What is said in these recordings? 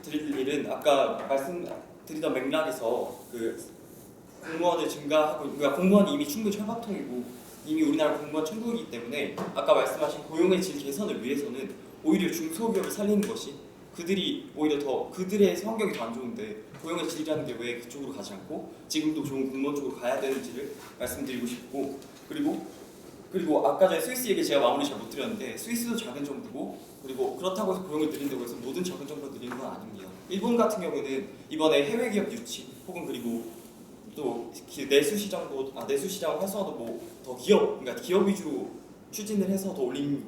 드릴 일은 아까 말씀드리던 맥락에서 공무원을 증가하고, 그러니까 공무원이 이미 충분히 철밥통이고 이미 우리나라 공무원 천국이기 때문에 아까 말씀하신 고용의 질 개선을 위해서는 오히려 중소기업을 살리는 것이, 그들이 오히려 더 그들의 환경이 더 안 좋은데 고용의 질이라는 게 왜 그쪽으로 가지 않고 지금도 좋은 공무원 쪽으로 가야 되는지를 말씀드리고 싶고, 그리고 아까 전에 스위스 얘기 제가 마무리 잘 못 드렸는데, 스위스도 작은 정부고, 그리고 그렇다고 해서 고용을 늘린다고 해서 모든 작은 정부가 늘리는 건 아닙니다. 일본 같은 경우는 이번에 해외 기업 유치 혹은 그리고 또 내수 시장 활성화도 뭐 더 그러니까 기업 위주로 추진을 해서 더 올린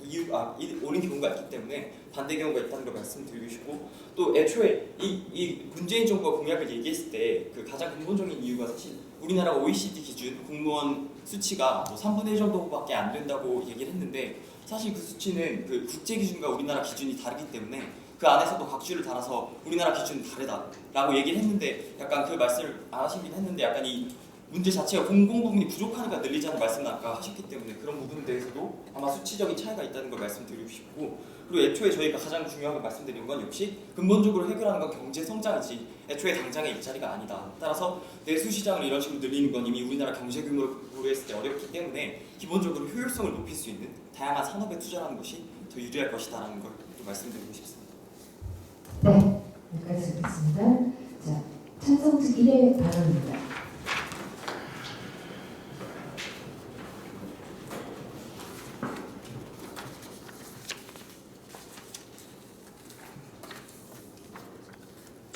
경우가 있기 때문에 반대 경우가 있다는 걸 말씀드리고 싶고, 또 애초에 이 문재인 정부가 공약을 얘기했을 때 그 가장 근본적인 이유가 사실 우리나라가 OECD 기준 공무원 수치가 뭐 3분의 1 정도밖에 안 된다고 얘기를 했는데, 사실 그 수치는 그 국제 기준과 우리나라 기준이 다르기 때문에 그 안에서도 각주를 달아서 우리나라 기준은 다르다라고 얘기를 했는데, 약간 그 말씀을 안 하시긴 했는데 약간 이 문제 자체가 공공 부분이 부족하니까 늘리자는 말씀을 아까 하셨기 때문에 그런 부분에 대해서도 아마 수치적인 차이가 있다는 걸 말씀드리고 싶고, 그리고 애초에 저희가 가장 중요하게 말씀드린 건 역시 근본적으로 해결하는 건 경제 성장이지 애초에 당장의 일자리가 아니다. 따라서 내수 시장을 이런 식으로 늘리는 건 이미 우리나라 경제 규모를 고려했을 때 어렵기 때문에 기본적으로 효율성을 높일 수 있는 다양한 산업에 투자하는 것이 더 유리할 것이다라는 걸 또 말씀드리고 싶습니다. 네, 여기까지 듣겠습니다. 자, 찬성 특위의 발언입니다.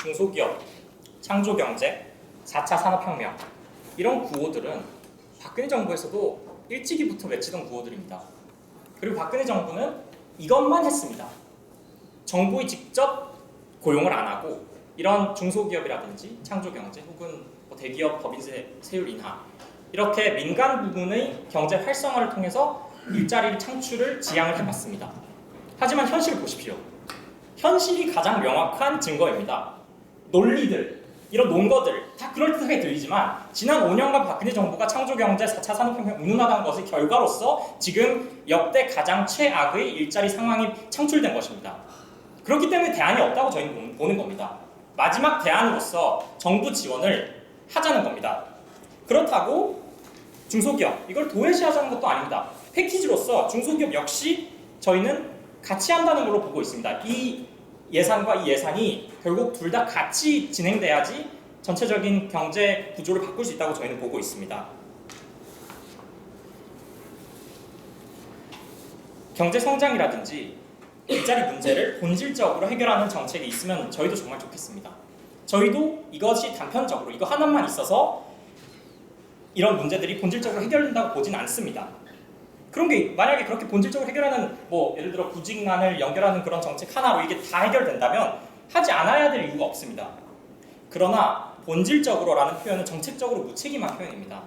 중소기업, 창조경제, 4차 산업혁명, 이런 구호들은 박근혜 정부에서도 일찍이부터 외치던 구호들입니다. 그리고 박근혜 정부는 이것만 했습니다. 정부이 직접 고용을 안 하고 이런 중소기업이라든지 창조경제 혹은 대기업 법인세 세율 인하, 이렇게 민간 부분의 경제 활성화를 통해서 일자리 창출을 지향을 해봤습니다. 하지만 현실을 보십시오. 현실이 가장 명확한 증거입니다. 논리들, 이런 논거들 다 그럴듯하게 들리지만 지난 5년간 박근혜 정부가 창조경제 4차 산업혁명 운운하던 것의 결과로서 지금 역대 가장 최악의 일자리 상황이 창출된 것입니다. 그렇기 때문에 대안이 없다고 저희는 보는 겁니다. 마지막 대안으로서 정부 지원을 하자는 겁니다. 그렇다고 중소기업, 이걸 도외시하자는 것도 아닙니다. 패키지로서 중소기업 역시 저희는 같이 한다는 걸로 보고 있습니다. 이 예산과 이 예산이 결국 둘 다 같이 진행돼야지 전체적인 경제 구조를 바꿀 수 있다고 저희는 보고 있습니다. 경제 성장이라든지 일자리 문제를 본질적으로 해결하는 정책이 있으면 저희도 정말 좋겠습니다. 저희도 이것이 단편적으로 이거 하나만 있어서 이런 문제들이 본질적으로 해결된다고 보진 않습니다. 그런 게 만약에 그렇게 본질적으로 해결하는 뭐 예를 들어 구직난을 연결하는 그런 정책 하나로 이게 다 해결된다면 하지 않아야 될 이유가 없습니다. 그러나 본질적으로라는 표현은 정책적으로 무책임한 표현입니다.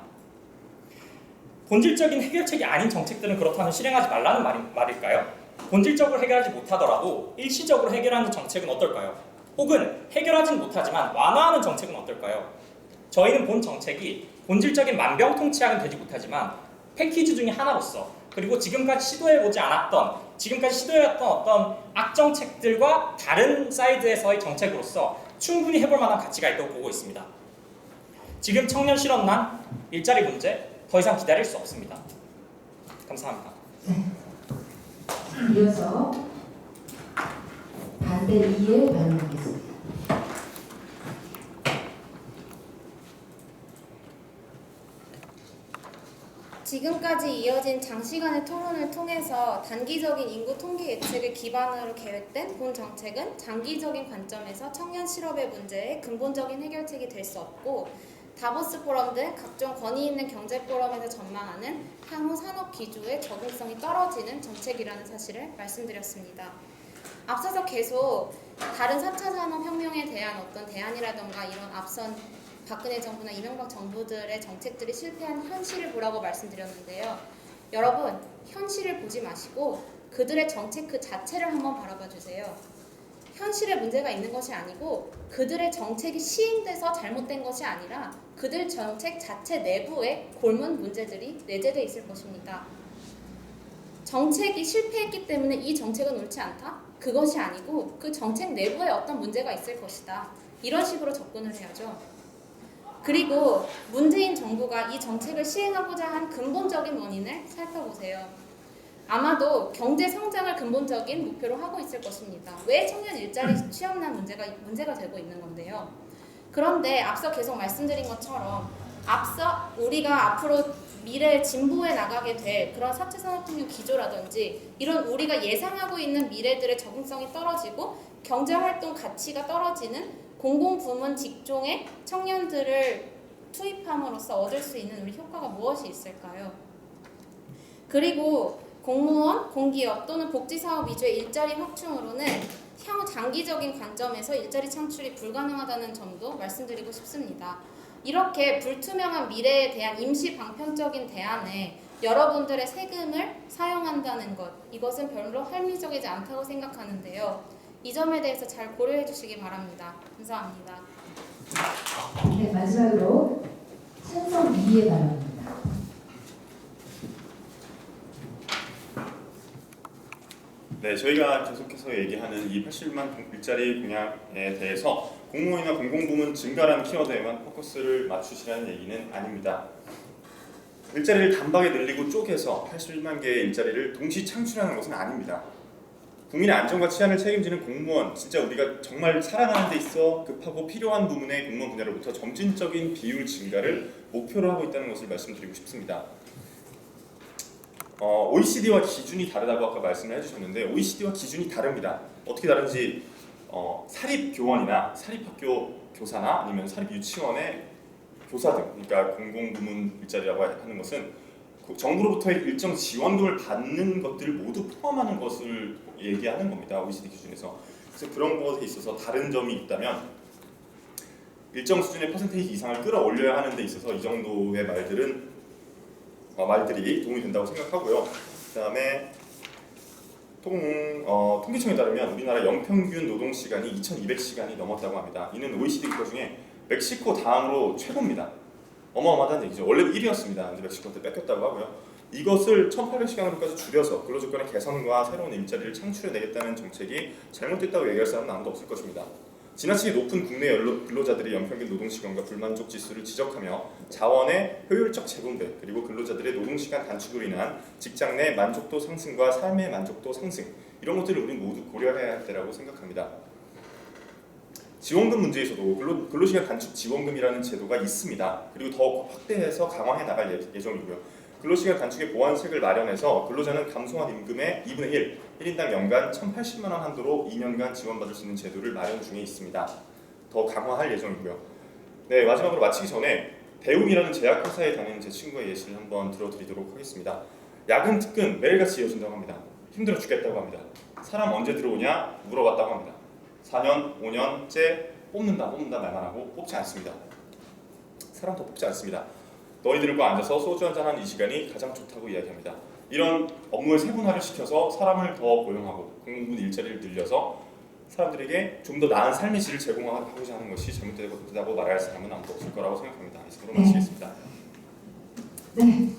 본질적인 해결책이 아닌 정책들은 그렇다면 실행하지 말라는 말일까요? 본질적으로 해결하지 못하더라도 일시적으로 해결하는 정책은 어떨까요? 혹은 해결하진 못하지만 완화하는 정책은 어떨까요? 저희는 본 정책이 본질적인 만병통치약은 되지 못하지만 패키지 중에 하나로서, 그리고 지금까지 시도해왔던 어떤 악정책들과 다른 사이드에서의 정책으로서 충분히 해볼 만한 가치가 있다고 보고 있습니다. 지금 청년 실업난, 일자리 문제 더 이상 기다릴 수 없습니다. 감사합니다. 이어서 반대 2에 발언하겠습니다. 지금까지 이어진 장시간의 토론을 통해서 단기적인 인구 통계 예측을 기반으로 계획된 본 정책은 장기적인 관점에서 청년 실업의 문제에 근본적인 해결책이 될 수 없고, 다보스 포럼 등 각종 권위 있는 경제 포럼에서 전망하는 향후 산업 기조의 적응성이 떨어지는 정책이라는 사실을 말씀드렸습니다. 앞서서 계속 다른 4차 산업혁명에 대한 어떤 대안이라던가 이런 앞선 박근혜 정부나 이명박 정부들의 정책들이 실패한 현실을 보라고 말씀드렸는데요. 여러분, 현실을 보지 마시고 그들의 정책 그 자체를 한번 바라봐 주세요. 현실에 문제가 있는 것이 아니고 그들의 정책이 시행돼서 잘못된 것이 아니라 그들 정책 자체 내부에 골문 문제들이 내재되어 있을 것입니다. 정책이 실패했기 때문에 이 정책은 옳지 않다? 그것이 아니고 그 정책 내부에 어떤 문제가 있을 것이다. 이런 식으로 접근을 해야죠. 그리고 문재인 정부가 이 정책을 시행하고자 한 근본적인 원인을 살펴보세요. 아마도 경제 성장을 근본적인 목표로 하고 있을 것입니다. 왜 청년 일자리 취업난 문제가 되고 있는 건데요. 그런데 앞서 계속 말씀드린 것처럼 앞서 우리가 앞으로 미래 진보해 나가게 될 그런 4차 산업혁명 기조라든지 이런 우리가 예상하고 있는 미래들의 적응성이 떨어지고 경제활동 가치가 떨어지는 공공부문 직종에 청년들을 투입함으로써 얻을 수 있는 우리 효과가 무엇이 있을까요? 그리고 공무원, 공기업 또는 복지사업 위주의 일자리 확충으로는 향후 장기적인 관점에서 일자리 창출이 불가능하다는 점도 말씀드리고 싶습니다. 이렇게 불투명한 미래에 대한 임시 방편적인 대안에 여러분들의 세금을 사용한다는 것, 이것은 별로 합리적이지 않다고 생각하는데요. 이 점에 대해서 잘 고려해 주시기 바랍니다. 감사합니다. 네, 마지막으로 찬성 2의 발언입니다. 네, 저희가 계속해서 얘기하는 이 80만 일자리 공약에 대해서 공무원이나 공공부문 증가라는 키워드에만 포커스를 맞추시라는 얘기는 아닙니다. 일자리를 단박에 늘리고 쪼개서 81만 개의 일자리를 동시 창출하는 것은 아닙니다. 국민의 안전과 치안을 책임지는 공무원, 진짜 우리가 정말 살아가는 데 있어 급하고 필요한 부문의 공무원 분야로부터 점진적인 비율 증가를 목표로 하고 있다는 것을 말씀드리고 싶습니다. OECD와 기준이 다르다고 아까 말씀을 해주셨는데 OECD와 기준이 다릅니다. 어떻게 다른지 사립교원이나 사립학교 교사나 아니면 사립유치원의 교사 등, 그러니까 공공부문 일자리라고 하는 것은 정부로부터의 일정 지원금을 받는 것들을 모두 포함하는 것을 얘기하는 겁니다. OECD 기준에서. 그래서 그런 것에 있어서 다른 점이 있다면 일정 수준의 퍼센테이지 이상을 끌어올려야 하는 데 있어서 이 정도의 말들이 도움이 된다고 생각하고요. 그다음에 통계청에 따르면 우리나라 연평균 노동시간이 2,200시간이 넘었다고 합니다. 이는 OECD 국가 중에 멕시코 다음으로 최고입니다. 어마어마하다는 얘기죠. 원래 1위였습니다. 근데 멕시코한테 뺏겼다고 하고요. 이것을 1,800시간으로까지 줄여서 근로조건의 개선과 새로운 일자리를 창출해내겠다는 정책이 잘못됐다고 얘기할 사람은 아무도 없을 것입니다. 지나치게 높은 국내 근로자들의 연평균 노동시간과 불만족 지수를 지적하며 자원의 효율적 재분배 그리고 근로자들의 노동시간 단축으로 인한 직장 내 만족도 상승과 삶의 만족도 상승 이런 것들을 우리 모두 고려해야 할 때라고 생각합니다. 지원금 문제에서도 근로시간 단축 지원금이라는 제도가 있습니다. 그리고 더 확대해서 강화해 나갈 예정이고요. 근로시간 단축의 보완책을 마련해서 근로자는 감소한 임금의 2분의 1, 1인당 연간 1,080만 원 한도로 2년간 지원받을 수 있는 제도를 마련 중에 있습니다. 더 강화할 예정이고요. 네, 마지막으로 마치기 전에 대웅이라는 제약회사에 다니는 제 친구의 예시를 한번 들어드리도록 하겠습니다. 야근 특근 매일같이 이어진다고 합니다. 힘들어 죽겠다고 합니다. 사람 언제 들어오냐 물어봤다고 합니다. 4년, 5년째 뽑는다 말만 하고 뽑지 않습니다. 사람 더 뽑지 않습니다. 너희들과 앉아서 소주 한잔하는 이 시간이 가장 좋다고 이야기합니다. 이런 업무의 세분화를 시켜서 사람을 더 고용하고 공무원 일자리를 늘려서 사람들에게 좀 더 나은 삶의 질을 제공하고자 하는 것이 잘못되다고 말할 사람은 아무도 없을 거라고 생각합니다. 이상으로 마치겠습니다. 네.